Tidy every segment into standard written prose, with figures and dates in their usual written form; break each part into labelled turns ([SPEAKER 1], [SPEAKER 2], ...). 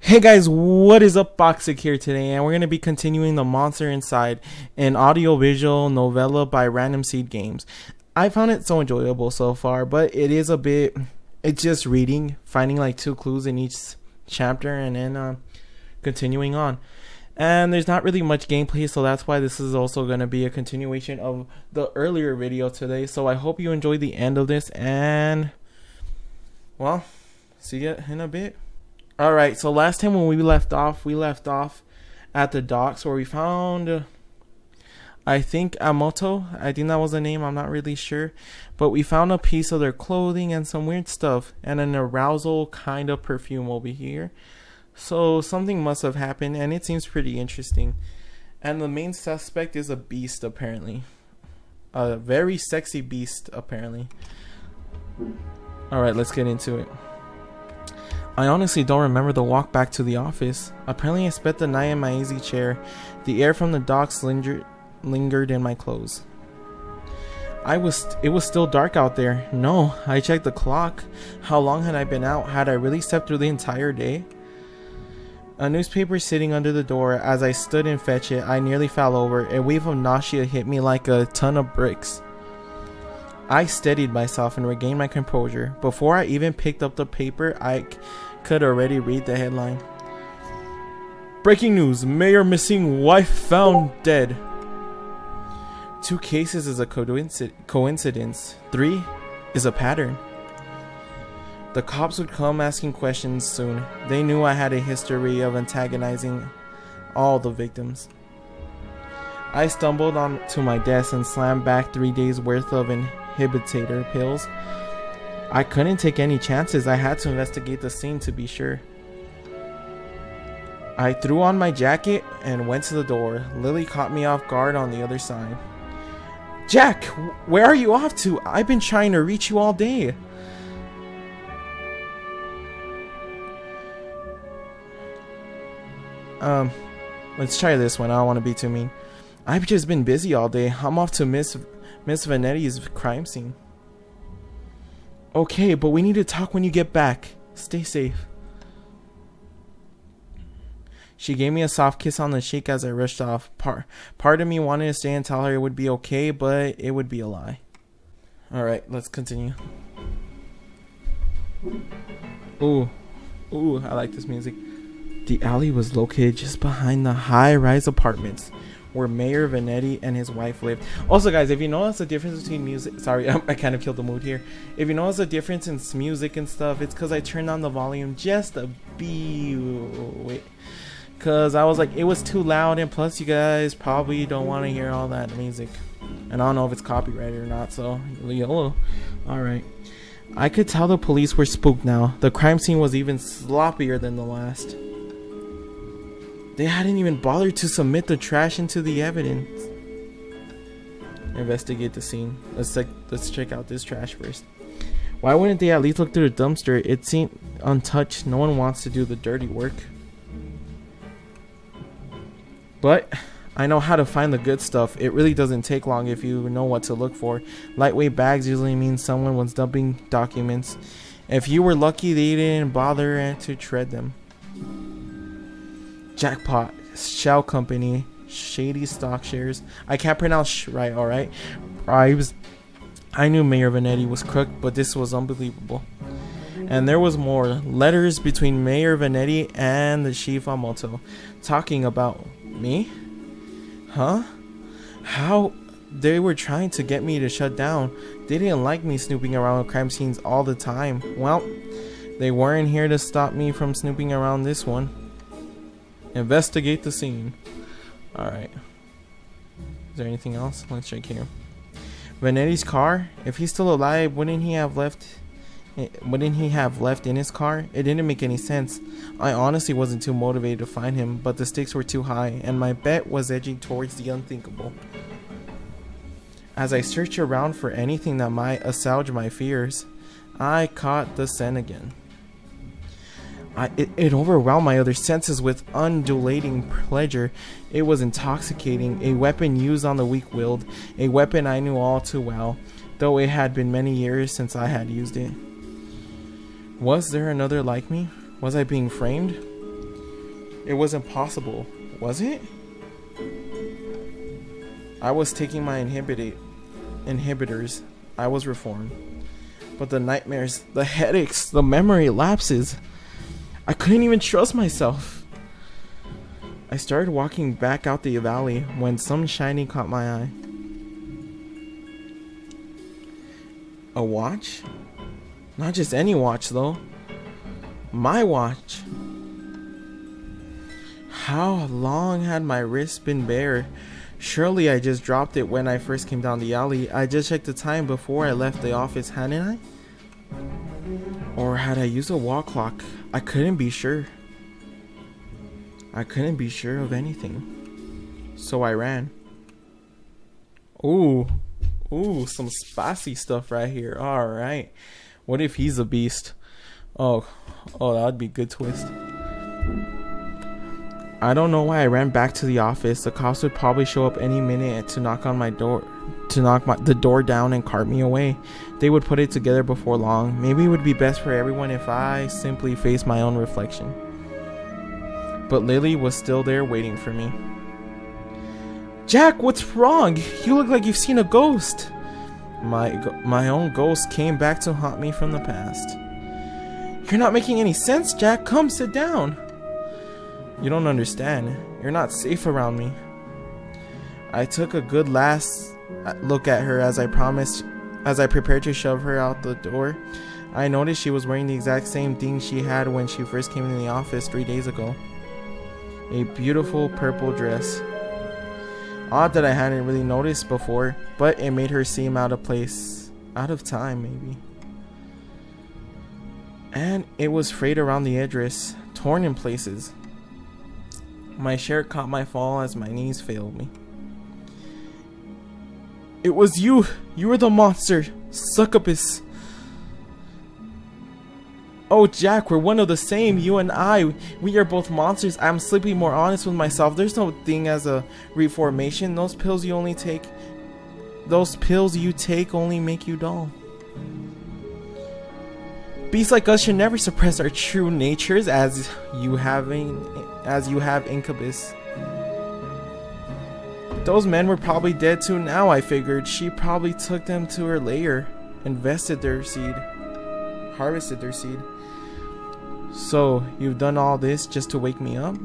[SPEAKER 1] Hey guys, what is up? Boxic here today, and we're going to be continuing The Monster Inside, an audio-visual novella by Random Seed Games. I found it so enjoyable so far, but it's just reading, finding like 2 clues in each chapter, and then continuing on. And there's not really much gameplay, so that's why this is also going to be a continuation of the earlier video today. So I hope you enjoy the end of this, and well, see you in a bit. Alright, so last time when we left off at the docks where we found, I think Amoto, I think that was the name, I'm not really sure. But we found a piece of their clothing and some weird stuff, and an arousal kind of perfume over here. So something must have happened, and it seems pretty interesting. And the main suspect is a beast, apparently. A very sexy beast, apparently. Alright, let's get into it. I honestly don't remember the walk back to the office. Apparently I spent the night in my easy chair. The air from the docks lingered in my clothes. It was still dark out there. No, I checked the clock. How long had I been out? Had I really slept through the entire day? A newspaper sitting under the door. As I stood and fetched it, I nearly fell over. A wave of nausea hit me like a ton of bricks. I steadied myself and regained my composure. Before I even picked up the paper, I could already read the headline. Breaking news, mayor missing, wife found dead. 2 cases is a coincidence. 3 is a pattern. The cops would come asking questions soon. They knew I had a history of antagonizing all the victims. I stumbled onto my desk and slammed back 3 days worth of inhibitor pills. I couldn't take any chances. I had to investigate the scene to be sure. I threw on my jacket and went to the door. Lily caught me off guard on the other side. Jack, where are you off to? I've been trying to reach you all day. Let's try this one. I don't want to be too mean. I've just been busy all day. I'm off to Miss Vanetti's crime scene. Okay, but we need to talk when you get back. Stay safe. She gave me a soft kiss on the cheek as I rushed off. Part of me wanted to stay and tell her it would be okay, but it would be a lie. Alright, let's continue. Ooh, I like this music. The alley was located just behind the high-rise apartments where Mayor Vanetti and his wife lived. Also, guys, if you notice the difference between music... Sorry, I kind of killed the mood here. If you notice the difference in music and stuff, it's because I turned on the volume just a bit. Because I was like, it was too loud, and plus you guys probably don't want to hear all that music. And I don't know if it's copyrighted or not, so YOLO. Alright. I could tell the police were spooked now. The crime scene was even sloppier than the last. They hadn't even bothered to submit the trash into the evidence. Investigate the scene. Let's check out this trash first. Why wouldn't they at least look through the dumpster? It seemed untouched. No one wants to do the dirty work. But I know how to find the good stuff. It really doesn't take long if you know what to look for. Lightweight bags usually mean someone was dumping documents. If you were lucky, they didn't bother to shred them. Jackpot, Shell Company, shady stock shares. I can't pronounce right, alright? I knew Mayor Vanetti was crooked, but this was unbelievable. And there was more. Letters between Mayor Vanetti and the Chief Amoto. Talking about me? Huh? How? They were trying to get me to shut down. They didn't like me snooping around crime scenes all the time. Well, they weren't here to stop me from snooping around this one. Investigate the scene. Alright. Is there anything else? Let's check here. Vanetti's car? If he's still alive, wouldn't he have left in his car? It didn't make any sense. I honestly wasn't too motivated to find him, but the stakes were too high, and my bet was edging towards the unthinkable. As I searched around for anything that might assuage my fears, I caught the scent again. It overwhelmed my other senses with undulating pleasure. It was intoxicating. A weapon used on the weak-willed. A weapon I knew all too well, though it had been many years since I had used it. Was there another like me? Was I being framed? It was impossible, was it? I was taking my inhibitors. I was reformed. But the nightmares, the headaches, the memory lapses. I couldn't even trust myself. I started walking back out the valley when something shiny caught my eye. A watch? Not just any watch though. My watch. How long had my wrist been bare? Surely I just dropped it when I first came down the alley. I just checked the time before I left the office, hadn't I? Or had I used a wall clock? I couldn't be sure. I couldn't be sure of anything. So I ran. Ooh, some spicy stuff right here. Alright. What if he's a beast? Oh, that would be a good twist. I don't know why I ran back to the office. The cops would probably show up any minute to knock on my door, the door down and cart me away. They would put it together before long. Maybe it would be best for everyone if I simply faced my own reflection. But Lily was still there waiting for me. Jack, what's wrong? You look like you've seen a ghost. My own ghost came back to haunt me from the past. You're not making any sense, Jack. Come, sit down. You don't understand. You're not safe around me. I took a good last look at her as I prepared to shove her out the door. I noticed she was wearing the exact same thing she had when she first came in the office 3 days ago. A beautiful purple dress. Odd that I hadn't really noticed before, but it made her seem out of place. Out of time, maybe. And it was frayed around the edges, torn in places. My shirt caught my fall as my knees failed me. It was you! You were the monster! Succubus! Oh, Jack, we're one of the same, you and I. We are both monsters. I'm simply more honest with myself. There's no thing as a reformation. Those pills you take only make you dull. Beasts like us should never suppress our true natures as you have Incubus. Those men were probably dead too now, I figured. She probably took them to her lair, harvested their seed. So, you've done all this just to wake me up?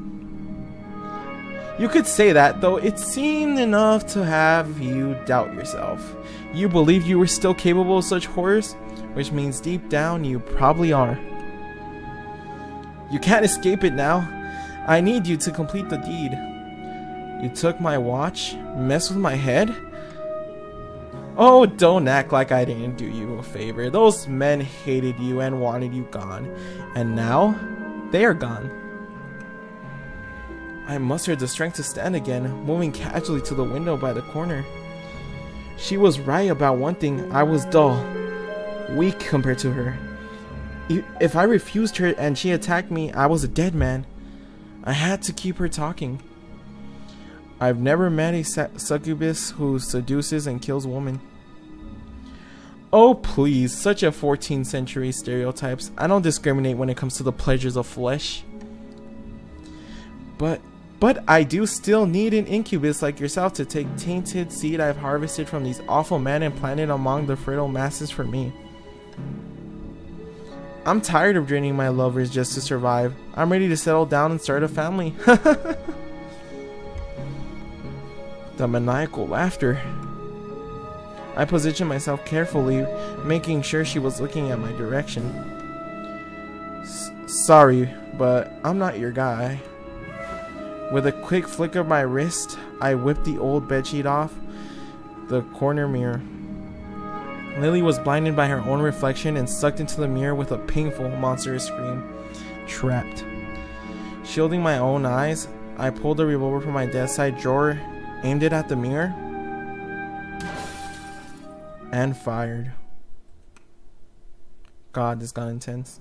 [SPEAKER 1] You could say that, though it seemed enough to have you doubt yourself. You believed you were still capable of such horrors, which means deep down you probably are. You can't escape it now. I need you to complete the deed. You took my watch, messed with my head? Oh, don't act like I didn't do you a favor. Those men hated you and wanted you gone. And now, they are gone. I mustered the strength to stand again, moving casually to the window by the corner. She was right about one thing. I was dull. Weak compared to her. If I refused her and she attacked me, I was a dead man. I had to keep her talking. I've never met a succubus who seduces and kills women. Oh please, such a 14th century stereotypes. I don't discriminate when it comes to the pleasures of flesh. But I do still need an incubus like yourself to take tainted seed I've harvested from these awful men and plant it among the fertile masses for me. I'm tired of draining my lovers just to survive. I'm ready to settle down and start a family. The maniacal laughter. I positioned myself carefully, making sure she was looking at my direction. Sorry, but I'm not your guy. With a quick flick of my wrist, I whipped the old bedsheet off the corner mirror. Lily was blinded by her own reflection and sucked into the mirror with a painful, monstrous scream. Trapped. Shielding my own eyes, I pulled the revolver from my bedside drawer, aimed it at the mirror, and fired. God, this got intense.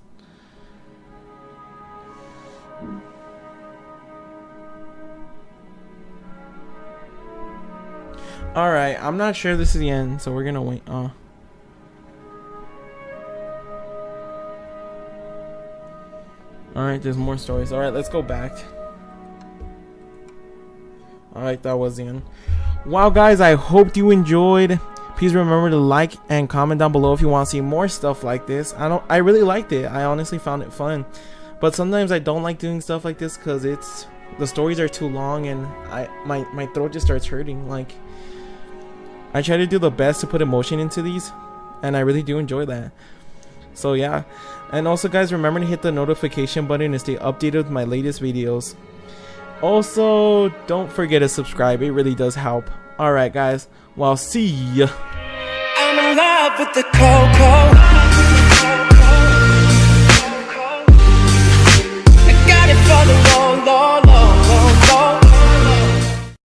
[SPEAKER 1] Alright, I'm not sure this is the end, so we're gonna wait. Alright, there's more stories. Alright, let's go back. Alright, that was the end. Wow, guys, I hope you enjoyed. Please remember to like and comment down below if you want to see more stuff like this. I really liked it. I honestly found it fun. But sometimes I don't like doing stuff like this because the stories are too long and my throat just starts hurting. Like, I try to do the best to put emotion into these, and I really do enjoy that. So yeah, and also guys, remember to hit the notification button to stay updated with my latest videos. Also, don't forget to subscribe. It really does help. Alright guys, well, see ya.
[SPEAKER 2] I'm in love with the cocoa.